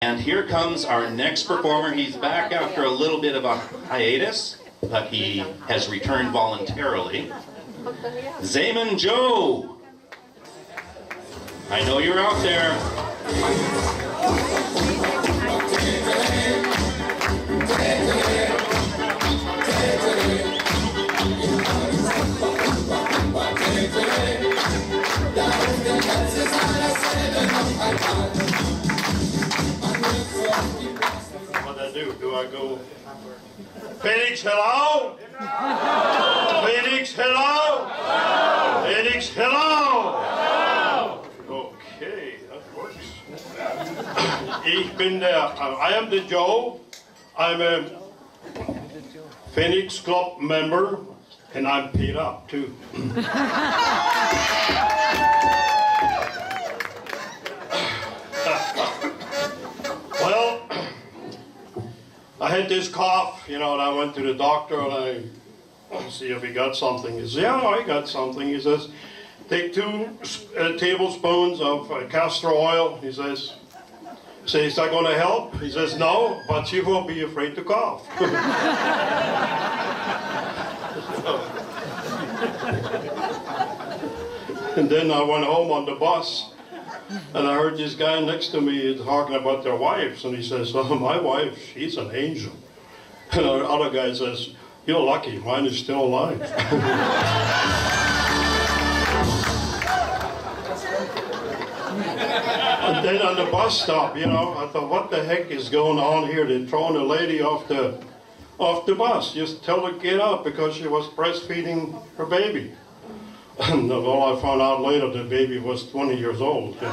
And here comes our next performer. He's back after a little bit of a hiatus, but he has returned voluntarily. Zayman Joe. I know you're out there. Do I go, Phoenix, hello? No. Phoenix, hello? No. Phoenix, hello? No. Okay, that works. Ich bin I am the Joe. I'm a Phoenix Club member, and I'm paid up too. Well, I had this cough, you know, and I went to the doctor and I see if he got something. He says, yeah, I got something. He says, take 2 tablespoons of castor oil. He says, is that going to help? He says, no, but you won't be afraid to cough. And then I went home on the bus. And I heard this guy next to me talking about their wives, and he says, oh, my wife, she's an angel. And the other guy says, you're lucky, mine is still alive. And then on the bus stop, you know, I thought, what the heck is going on here? They're throwing a lady off the bus. Just tell her to get up because she was breastfeeding her baby. And well, I found out later the baby was 20 years old. The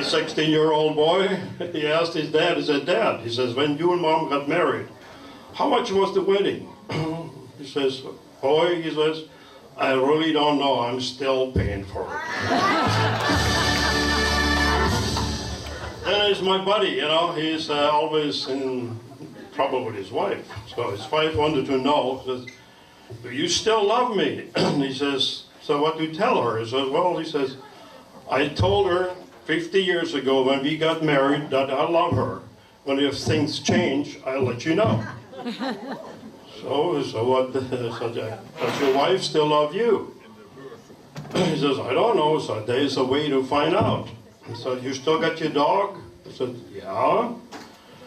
16-year-old boy, he asked his dad, he said, Dad, he says, when you and Mom got married, how much was the wedding? He says, boy, he says, I really don't know, I'm still paying for it. Then there's my buddy, you know, he's always in trouble with his wife. So his wife wanted to know, says, do you still love me? And he says, so what do you tell her? He says, well, he says, I told her 50 years ago when we got married that I love her. When if things change, I'll let you know. So what, so does your wife still love you? He says, I don't know, so there's a way to find out. So you still got your dog? I said, yeah.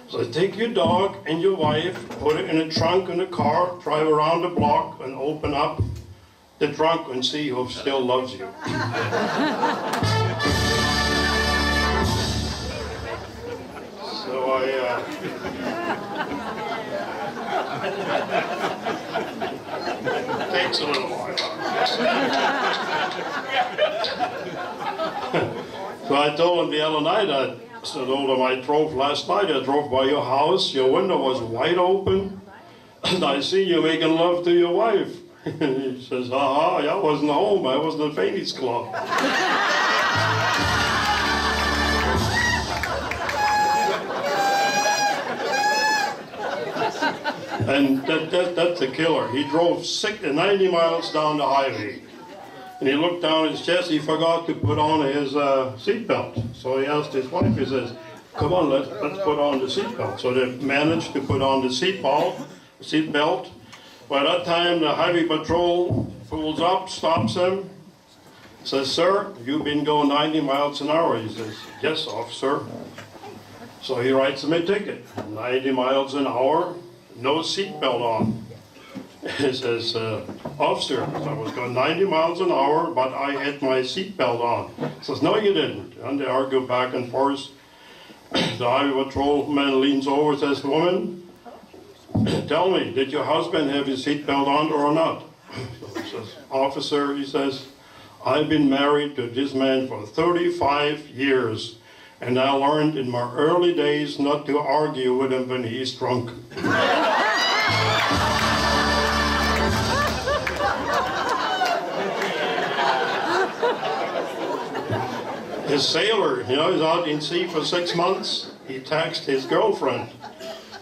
So take your dog and your wife, put it in a trunk in the car, drive around the block and open up the trunk and see who still loves you. So takes a little while. So I told him the other night, I told him I drove last night, I drove by your house, your window was wide open, and I see you making love to your wife. He says, I wasn't home, I was in the Phoenix Club. And that's a killer. He drove 90 miles down the highway. And he looked down his chest, he forgot to put on his seatbelt. So he asked his wife, he says, come on, let's put on the seatbelt. So they managed to put on the seatbelt. By that time, the highway patrol pulls up, stops him, says, sir, you've been going 90 miles an hour. He says, yes, officer. So he writes him a ticket, 90 miles an hour, no seatbelt on. He says, officer, I was going 90 miles an hour, but I had my seatbelt on. He says, no, you didn't. And they argue back and forth. The highway patrolman leans over and says, woman, tell me, did your husband have his seatbelt on or not? So he says, officer, he says, I've been married to this man for 35 years, and I learned in my early days not to argue with him when he's drunk. His sailor, you know, he's out in sea for 6 months. He texted his girlfriend.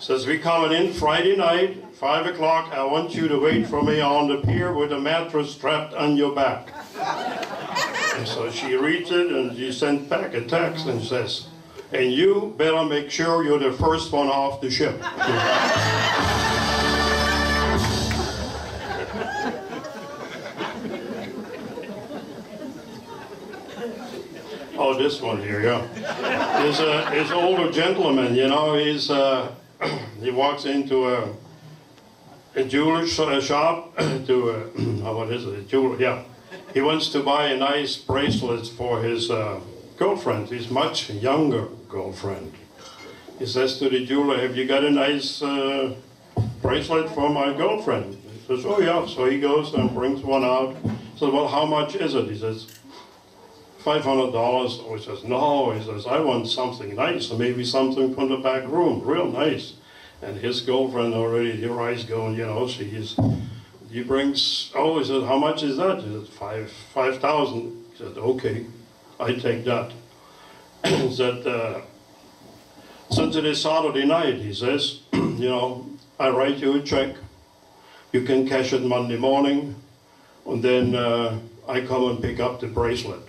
Says, we coming in Friday night, 5 o'clock. I want you to wait for me on the pier with a mattress strapped on your back. So she reads it and she sent back a text and says, and you better make sure you're the first one off the ship. Oh, this one here, yeah. Is an older gentleman, you know, he walks into a jeweler's shop to, what is it, a jeweler, yeah. He wants to buy a nice bracelet for his girlfriend, his much younger girlfriend. He says to the jeweler, have you got a nice bracelet for my girlfriend? He says, oh yeah. So he goes and brings one out. He says, well, how much is it? He says, $500. Oh, he says, no. He says, I want something nice, maybe something from the back room, real nice. And his girlfriend already, her eyes going, you know, he brings, oh, he said, how much is that? He said, 5,000. He said, okay, I take that. He said, since it is Saturday night, he says, you know, I write you a check. You can cash it Monday morning, and then I come and pick up the bracelet.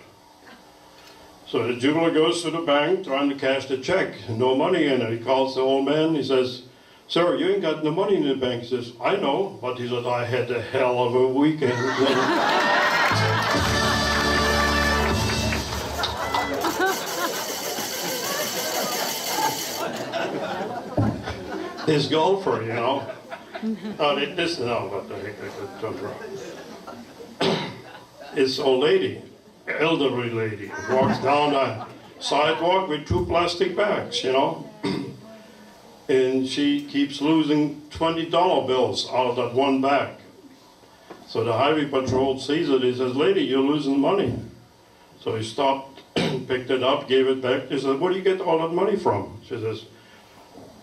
So the jeweler goes to the bank trying to cash the check. No money in it. He calls the old man. He says, sir, you ain't got no money in the bank. He says, I know, but he said, I had a hell of a weekend. His golfer, you know. This, no, what the heck, I don't know. This old lady, elderly lady, walks down the sidewalk with 2 plastic bags, you know. And she keeps losing $20 bills out of that one bag. So the highway patrol sees it. He says, lady, you're losing money. So he stopped, picked it up, gave it back. He said, where do you get all that money from? She says,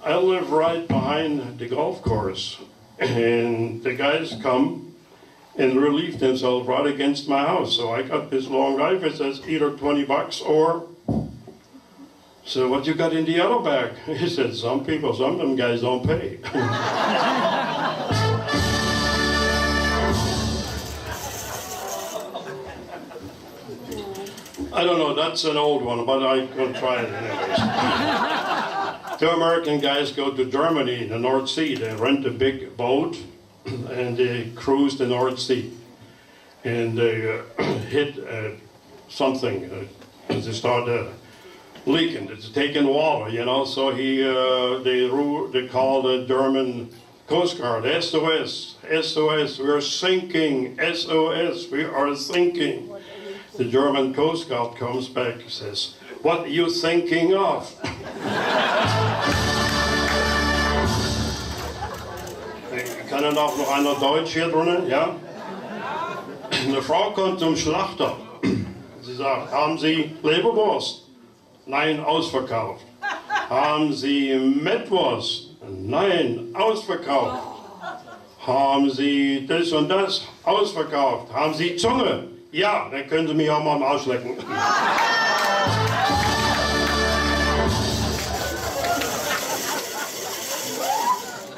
I live right behind the golf course. And the guys come and relieve themselves right against my house. So I got this long knife. It says either $20 or... So what you got in the other bag? He said, some of them guys don't pay. I don't know, that's an old one, but I could try it anyways. 2 American guys go to Germany, the North Sea. They rent a big boat and they cruise the North Sea. And they hit something, they start leaking, it's taking water, you know, so they call the German Coast Guard, SOS, SOS, we're sinking, SOS, we are sinking. The German Coast Guard comes back and says, what are you thinking of? Kann er noch einer Deutsch hier drinnen, ja? Eine Frau kommt zum Schlachter. Sie sagt, haben Sie Leberwurst? Nein, ausverkauft. Haben Sie Mettwurst? Nein, ausverkauft. Haben Sie das und das? Ausverkauft. Haben Sie Zunge? Ja, dann können Sie mich auch mal am Arsch lecken.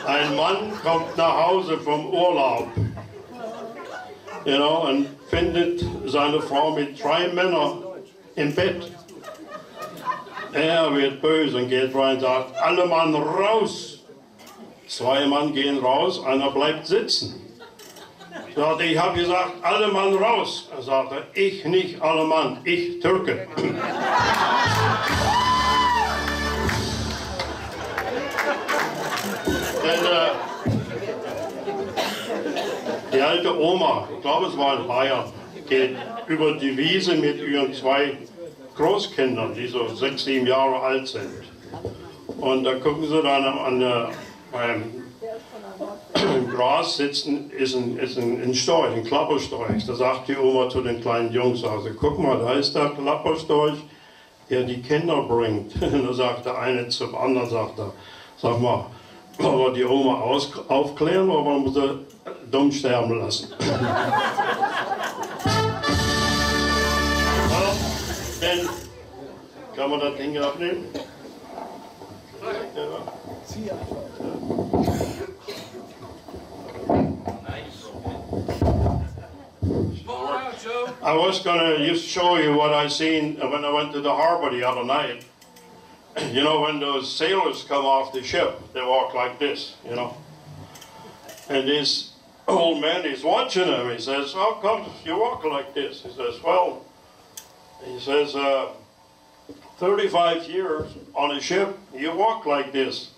Ein Mann kommt nach Hause vom Urlaub, you know, und findet seine Frau mit 3 Männern im Bett. Er wird böse und geht rein und sagt, alle Mann raus. 2 Mann gehen raus, einer bleibt sitzen. Sagt, ich habe gesagt, alle Mann raus. Er sagte, ich nicht alle Mann, ich Türke. Die alte Oma, ich glaube es war in Bayern, geht über die Wiese mit ihren 2 Großkindern, die so 6, 7 Jahre alt sind. Und da gucken sie dann beim Gras sitzen, ist ein Storch, ein Klapperstorch. Da sagt die Oma zu den kleinen Jungs, also guck mal, da ist der Klapperstorch, der die Kinder bringt. Und da sagt der eine zum anderen, sag mal, wollen wir die Oma aufklären oder wollen wir sie dumm sterben lassen? Dann kann man das Ding abnehmen. Ja. I was going to just show you what I seen when I went to the harbor the other night. You know, when those sailors come off the ship, they walk like this, you know. And this old man, he's watching them. He says, how come you walk like this? He says, well, he says, 35 years on a ship, you walk like this.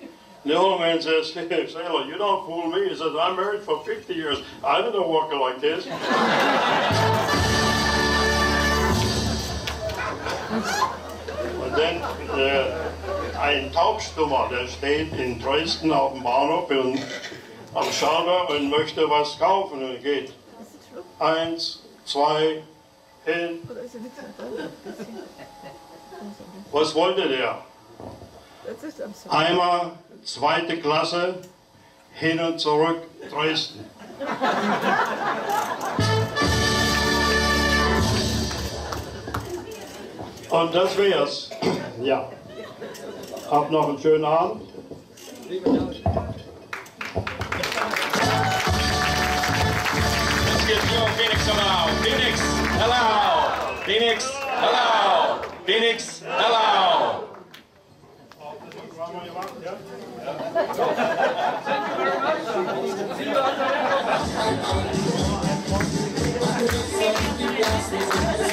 And the old man says, hey, sailor, you don't fool me. He says, I'm married for 50 years. I didn't walk like this. Und dann ein Taubstummer, der steht in Dresden auf dem Bahnhof am Schalter und möchte was kaufen und geht 1, 2, hin. Was wollte der? Einmal zweite Klasse, hin und zurück Dresden. Und das wär's. Ja. Habt noch einen schönen Abend. Jetzt geht's nur Phoenix, hello. Phoenix, hello. Phoenix, hello. Phoenix, hello. Thank you very much.